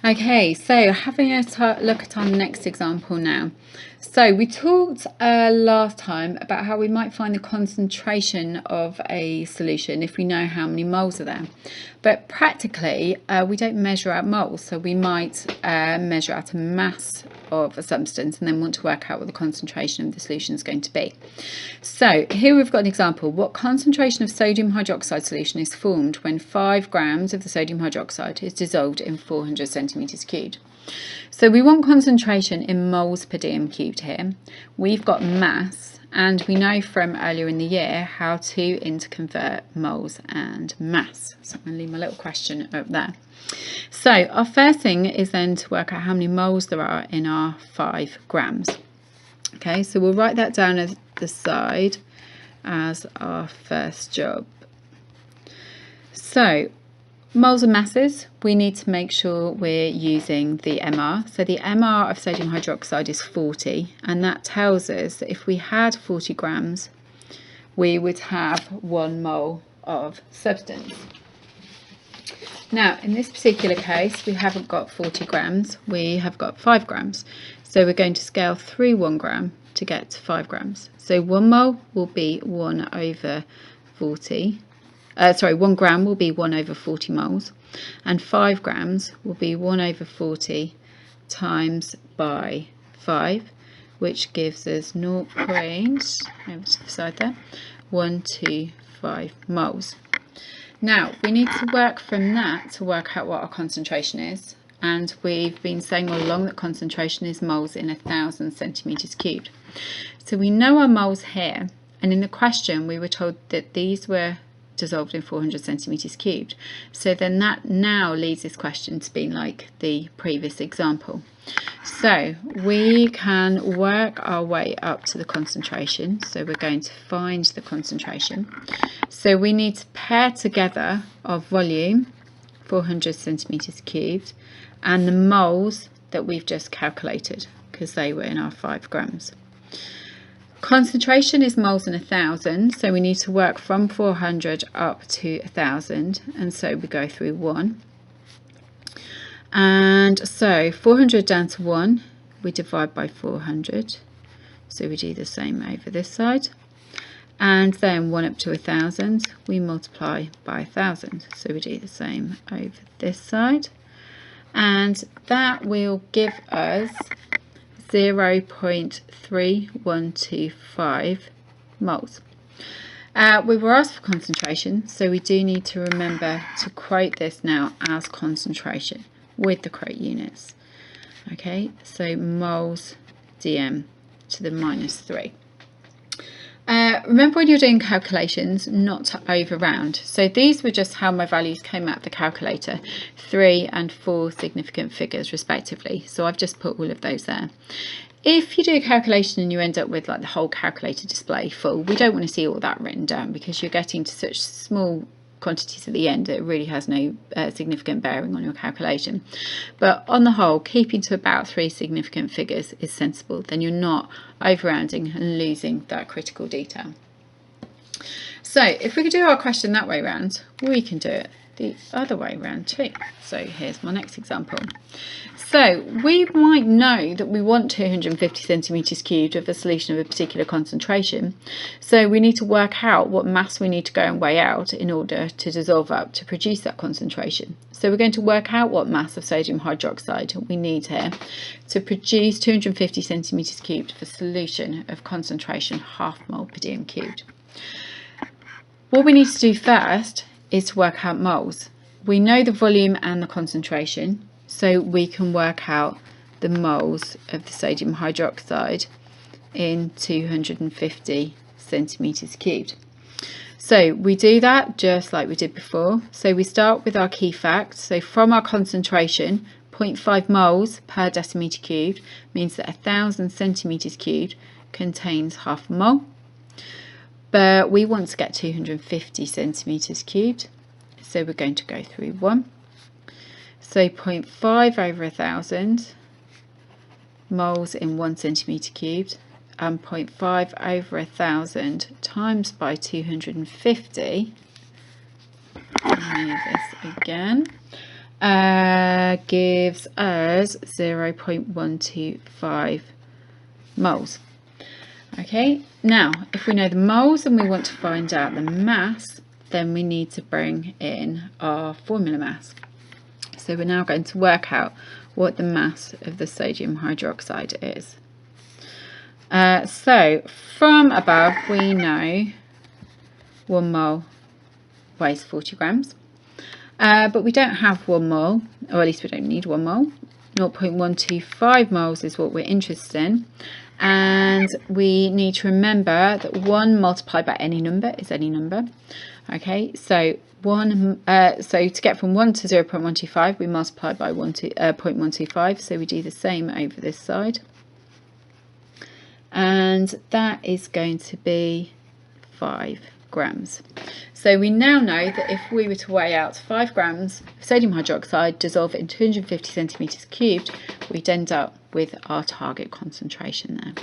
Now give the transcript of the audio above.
Okay, so having a look at our next example now. So we talked last time about how we might find the concentration of a solution if we know how many moles are there. But practically, we don't measure out moles. So we might measure out a mass of a substance and then want to work out what the concentration of the solution is going to be. So here we've got an example. What concentration of sodium hydroxide solution is formed when 5 grams of the sodium hydroxide is dissolved in 400 centimetres cubed? So we want concentration in moles per dm cubed here. We've got mass, and we know from earlier in the year how to interconvert moles and mass. So I'm going to leave my little question up there. So our first thing is then to work out how many moles there are in our 5 grams. Okay, so we'll write that down at the side as our first job. So moles and masses, we need to make sure we're using the MR. So the MR of sodium hydroxide is 40, and that tells us that if we had 40 grams, we would have 1 mole of substance. Now, in this particular case, we haven't got 40 grams, we have got 5 grams. So we're going to scale through 1 gram to get to 5 grams. So 1 mole will be 1 over 40. 1 gram will be 1 over 40 moles, and 5 grams will be 1 over 40 times by 5, which gives us 0.125 moles. Now we need to work from that to work out what our concentration is, and we've been saying all along that concentration is moles in 1,000 centimetres cubed. So we know our moles here, and in the question we were told that these were dissolved in 400 centimetres cubed. So then that now leads this question to being like the previous example. So we can work our way up to the concentration. So we're going to find the concentration. So we need to pair together our volume, 400 centimetres cubed, and the moles that we've just calculated, because they were in our 5 grams. Concentration is moles in 1,000, so we need to work from 400 up to 1,000, and so we go through 1. And so 400 down to 1, we divide by 400, so we do the same over this side. And then 1 up to 1,000, we multiply by 1,000, so we do the same over this side. And that will give us 0.3125 moles. We were asked for concentration, so we do need to remember to quote this now as concentration with the quote units. Okay, so moles dm to the -3. Remember when you're doing calculations not to over round. So these were just how my values came out of the calculator, 3 and 4 significant figures respectively. So I've just put all of those there. If you do a calculation and you end up with like the whole calculator display full, we don't want to see all that written down because you're getting to such small quantities at the end that it really has no significant bearing on your calculation. But on the whole, keeping to about 3 significant figures is sensible. Then you're not over-rounding and losing that critical detail. So if we could do our question that way round, we can do it the other way round too. So here's my next example. So we might know that we want 250 centimetres cubed of a solution of a particular concentration. So we need to work out what mass we need to go and weigh out in order to dissolve up to produce that concentration. So we're going to work out what mass of sodium hydroxide we need here to produce 250 centimetres cubed of a solution of concentration half mole per dm cubed. What we need to do first is to work out moles. We know the volume and the concentration, so we can work out the moles of the sodium hydroxide in 250 centimetres cubed. So we do that just like we did before. So we start with our key facts. So from our concentration, 0.5 moles per decimetre cubed means that 1,000 centimetres cubed contains half a mole. But we want to get 250 centimetres cubed, so we're going to go through 1. So 0.5 over 1,000 moles in 1 centimetre cubed, and 0.5 over 1,000 times by 250. Move this again. gives us 0.125 moles. Okay, now if we know the moles and we want to find out the mass, then we need to bring in our formula mass. So we're now going to work out what the mass of the sodium hydroxide is. So from above we know 1 mole weighs 40 grams. But we don't have 1 mole, or at least we don't need 1 mole. 0.125 moles is what we're interested in. And we need to remember that 1 multiplied by any number is any number. Okay, so to get from 1 to 0.125, we multiply by 0.125. So we do the same over this side. And that is going to be 5 grams. So we now know that if we were to weigh out 5 grams of sodium hydroxide dissolved in 250 centimetres cubed, we'd end up with our target concentration there.